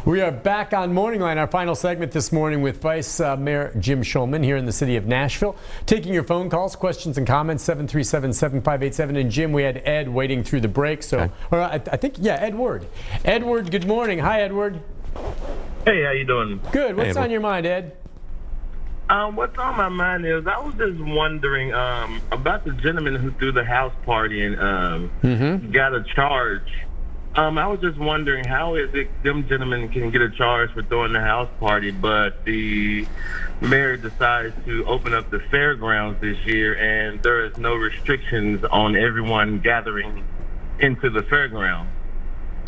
We are back on Morning Line, our final segment this morning with Vice Mayor Jim Schulman here in the city of Nashville. Taking your phone calls, questions, and comments, 737-7587. And Jim, we had Ed waiting through the break. So, Okay. or I think, yeah, Edward. Edward, good morning. Hi, Edward. Hey, how you doing? Good. What's Edward. on your mind, Ed? What's on my mind is I was just wondering about the gentleman who threw the house party and got a charge. I was just wondering how is it them gentlemen can get a charge for throwing the house party, but the mayor decides to open up the fairgrounds this year and there is no restrictions on everyone gathering into the fairgrounds.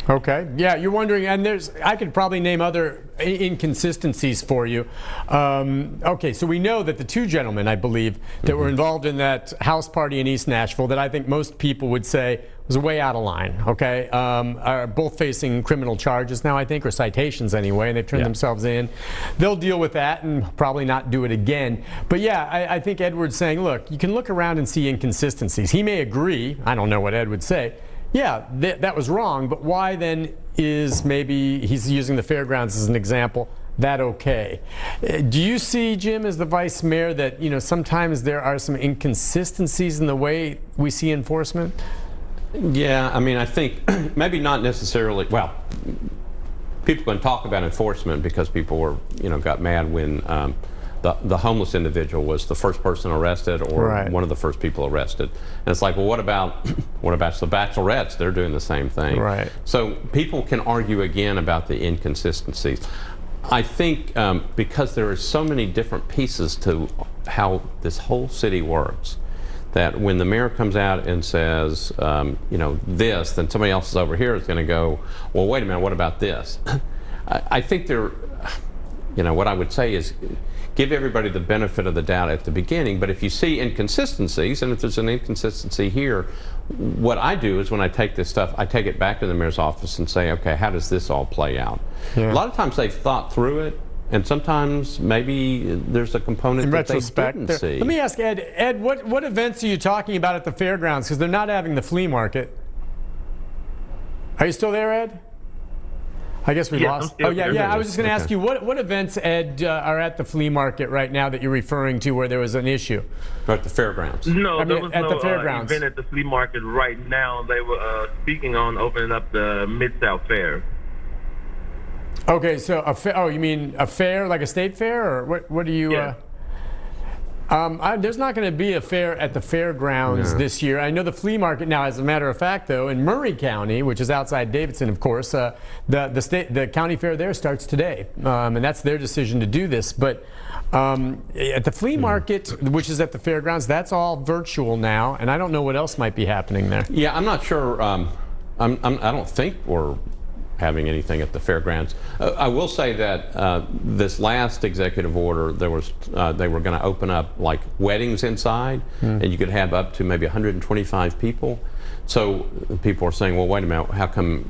Okay. Yeah, you're wondering, and I could probably name other inconsistencies for you. Okay, so we know that the two gentlemen, I believe, that were involved in that house party in East Nashville, that I think most people would say was way out of line, okay, are both facing criminal charges now, I think, or citations anyway, and they've turned themselves in. They'll deal with that and probably not do it again. But yeah, I think Edward's saying, look, you can look around and see inconsistencies. He may agree, I don't know what Ed would say, yeah, that was wrong, but why then is maybe he's using the fairgrounds as an example, that okay? Do you see, Jim, as the vice mayor, that sometimes there are some inconsistencies in the way we see enforcement? Yeah, I mean, I think maybe not necessarily. Well, people can talk about enforcement because people were, got mad when the homeless individual was the first person arrested or one of the first people arrested. And it's like, well, what about the bachelorettes? They're doing the same thing. Right. So people can argue again about the inconsistencies. I think because there are so many different pieces to how this whole city works, that when the mayor comes out and says, this, then somebody else is over here is going to go, well, wait a minute, what about this? I think what I would say is give everybody the benefit of the doubt at the beginning, but if you see inconsistencies, and if there's an inconsistency here, what I do is when I take this stuff, I take it back to the mayor's office and say, okay, how does this all play out? Yeah. A lot of times they've thought through it, and sometimes maybe there's a component that they didn't see. Let me ask Ed. Ed, what events are you talking about at the fairgrounds? Because they're not having the flea market. Are you still there, Ed? I guess we lost. Oh, yeah. I was just going to ask you, what events, Ed, are at the flea market right now that you're referring to where there was an issue? At the fairgrounds. No, there was at no the fairgrounds. Event at the flea market right now. They were speaking on opening up the Mid-South Fair. Okay, so you mean a fair, like a state fair, or what do you? Yeah. There's not going to be a fair at the fairgrounds this year. I know the flea market now, as a matter of fact, though, in Murray County, which is outside Davidson, of course, the county fair there starts today, and that's their decision to do this. But at the flea market, which is at the fairgrounds, that's all virtual now, and I don't know what else might be happening there. Yeah, I'm not sure. I don't think we're having anything at the fairgrounds. I will say that this last executive order, they were going to open up like weddings inside, and you could have up to maybe 125 people. So people are saying, well, wait a minute, how come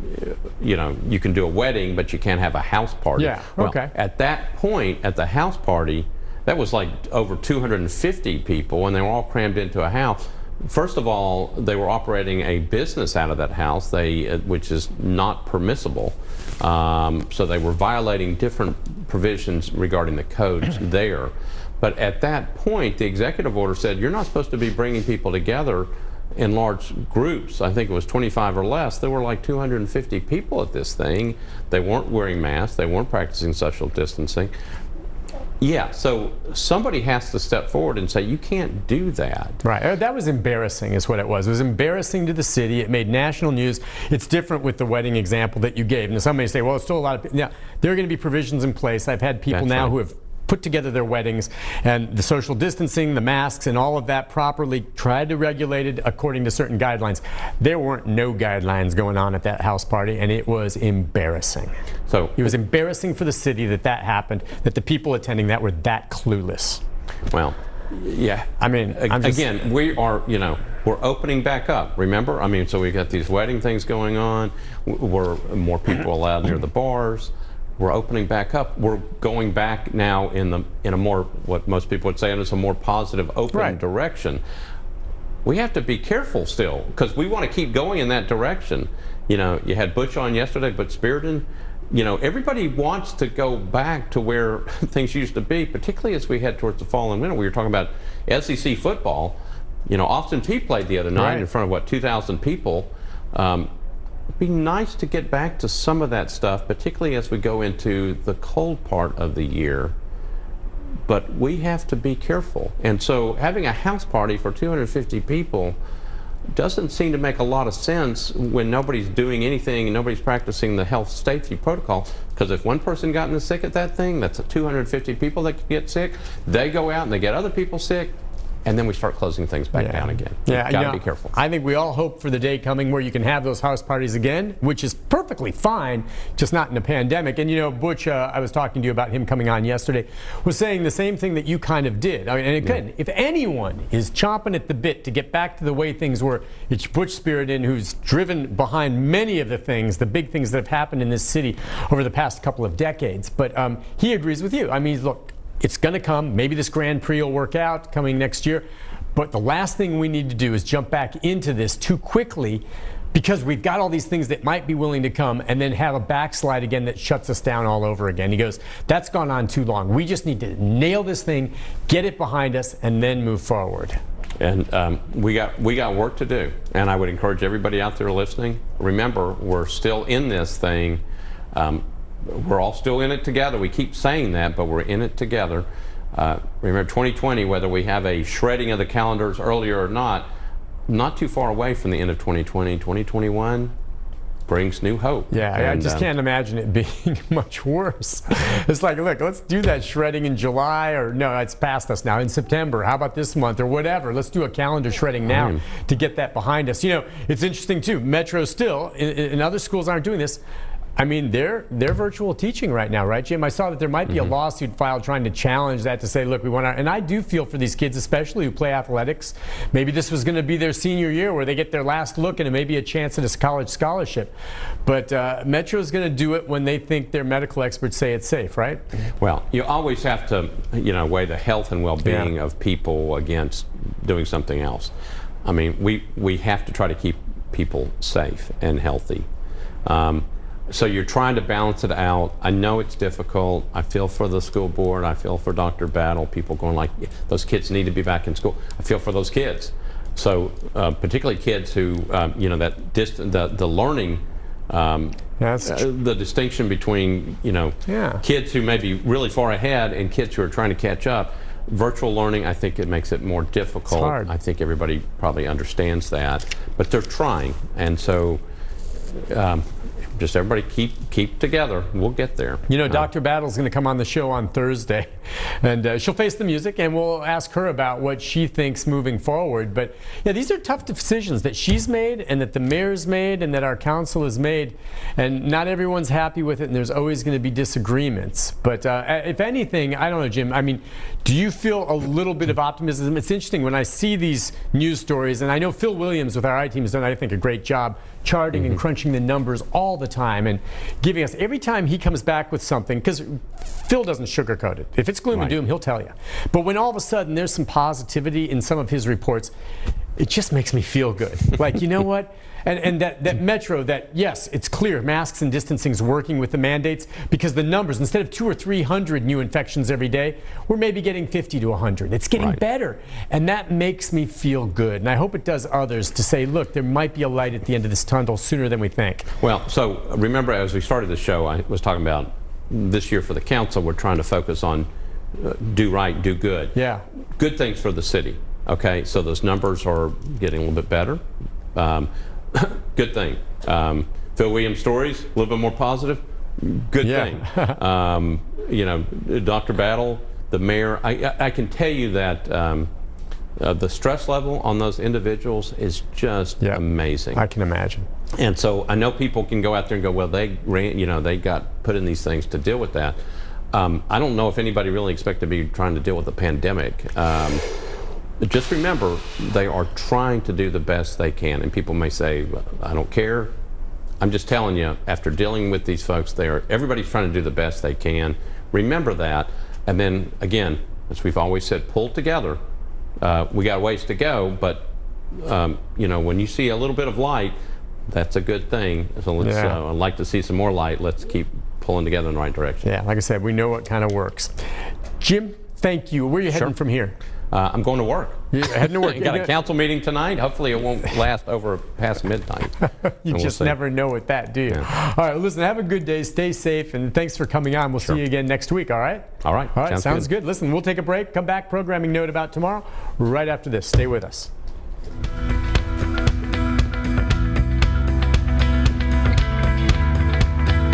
you can do a wedding, but you can't have a house party? Yeah, well, okay. At that point, at the house party, that was like over 250 people, and they were all crammed into a house. First of all, they were operating a business out of that house, which is not permissible. So they were violating different provisions regarding the codes there. But at that point, the executive order said you're not supposed to be bringing people together in large groups. I think it was 25 or less. There were like 250 people at this thing. They weren't wearing masks. They weren't practicing social distancing. Yeah, so somebody has to step forward and say, you can't do that. Right. That was embarrassing is what it was. It was embarrassing to the city. It made national news. It's different with the wedding example that you gave. And somebody say, well, it's still a lot of people. Now, there are going to be provisions in place. I've had people who have put together their weddings, and the social distancing, the masks, and all of that properly tried to regulate it according to certain guidelines. There weren't no guidelines going on at that house party, and it was embarrassing. So it was embarrassing for the city that happened, that the people attending that were that clueless. Well, yeah. I mean, again, we are, we're opening back up. Remember? I mean, so we got these wedding things going on. We're more people allowed near the bars. We're opening back up. We're going back now in a more, what most people would say, is a more positive, open direction. We have to be careful still, because we want to keep going in that direction. You had Butch on yesterday, but Spearden, everybody wants to go back to where things used to be, particularly as we head towards the fall and winter. We were talking about SEC football. Austin Peay played the other night in front of 2,000 people. It'd be nice to get back to some of that stuff, particularly as we go into the cold part of the year. But we have to be careful. And so having a house party for 250 people doesn't seem to make a lot of sense when nobody's doing anything and nobody's practicing the health safety protocol. Because if one person gotten sick at that thing, that's 250 people that could get sick. They go out and they get other people sick. And then we start closing things back down again. Yeah, got to be careful. I think we all hope for the day coming where you can have those house parties again, which is perfectly fine, just not in a pandemic. And Butch, I was talking to you about him coming on yesterday, was saying the same thing that you kind of did. I mean, and again, if anyone is chomping at the bit to get back to the way things were, it's Butch Spiriton, who's driven behind many of the things, the big things that have happened in this city over the past couple of decades. But he agrees with you. I mean, look, it's going to come. Maybe this Grand Prix will work out coming next year. But the last thing we need to do is jump back into this too quickly, because we've got all these things that might be willing to come and then have a backslide again that shuts us down all over again. He goes, that's gone on too long. We just need to nail this thing, get it behind us, and then move forward. And we got work to do. And I would encourage everybody out there listening, remember, we're still in this thing. We're all still in it together. We keep saying that, but we're in it together. Remember 2020, whether we have a shredding of the calendars earlier or not too far away from the end of 2020. 2021 brings new hope. Yeah, I just can't imagine it being much worse. It's like, look, let's do that shredding in July, or no, it's past us now, in September. How about this month or whatever? Let's do a calendar shredding now to get that behind us. It's interesting too, Metro still, and other schools aren't doing this. I mean, they're virtual teaching right now, right, Jim? I saw that there might be a lawsuit filed trying to challenge that, to say, look, we want to, and I do feel for these kids, especially who play athletics. Maybe this was going to be their senior year where they get their last look and it may be a chance at a college scholarship. But Metro is going to do it when they think their medical experts say it's safe, right? Well, you always have to, weigh the health and well-being of people against doing something else. I mean, we have to try to keep people safe and healthy. So you're trying to balance it out. I know it's difficult. I feel for the school board. I feel for Dr. Battle. People going like, those kids need to be back in school. I feel for those kids. So particularly kids who, the learning, the distinction between, kids who may be really far ahead and kids who are trying to catch up. Virtual learning, I think it makes it more difficult. It's hard. I think everybody probably understands that, but they're trying. And so, just everybody keep together. We'll get there. Dr. Battle's going to come on the show on Thursday, and she'll face the music, and we'll ask her about what she thinks moving forward. But yeah, these are tough decisions that she's made, and that the mayor's made, and that our council has made, and not everyone's happy with it, and there's always going to be disagreements. But if anything, I don't know, Jim, I mean, do you feel a little bit of optimism? It's interesting when I see these news stories, and I know Phil Williams with our I team has done, I think, a great job charting and crunching the numbers all the time and giving us, every time he comes back with something, because Phil doesn't sugarcoat it. If it's gloom and doom, he'll tell you. But when all of a sudden there's some positivity in some of his reports, it just makes me feel good. Like, you know what? And that Metro, that yes, it's clear masks and distancing is working with the mandates, because the numbers, instead of 200 or 300 new infections every day, we're maybe getting 50 to 100. It's getting better. And that makes me feel good. And I hope it does others, to say, look, there might be a light at the end of this tunnel sooner than we think. Well, so remember, as we started the show, I was talking about this year for the council, we're trying to focus on do right, do good. Yeah. Good things for the city. Okay, so those numbers are getting a little bit better. Good thing. Phil Williams' stories, a little bit more positive. Good thing. Dr. Battle, the mayor, I can tell you that the stress level on those individuals is just amazing. I can imagine. And so I know people can go out there and go, well, they got put in these things to deal with that. I don't know if anybody really expects to be trying to deal with a pandemic. Just remember, they are trying to do the best they can. And people may say, I don't care. I'm just telling you, after dealing with these folks, everybody's trying to do the best they can. Remember that. And then, again, as we've always said, pull together. We got a ways to go, but, when you see a little bit of light, that's a good thing. So I'd like to see some more light. Let's keep pulling together in the right direction. Yeah, like I said, we know what kind of works. Jim, thank you. Where are you heading from here? I'm going to work. You're heading to work. Got a council meeting tonight. Hopefully it won't last over past midnight. You just never know with that, do you? Yeah. All right, listen, have a good day. Stay safe, and thanks for coming on. We'll see you again next week, all right? All right. All right, sounds good. Listen, we'll take a break. Come back. Programming note about tomorrow right after this. Stay with us.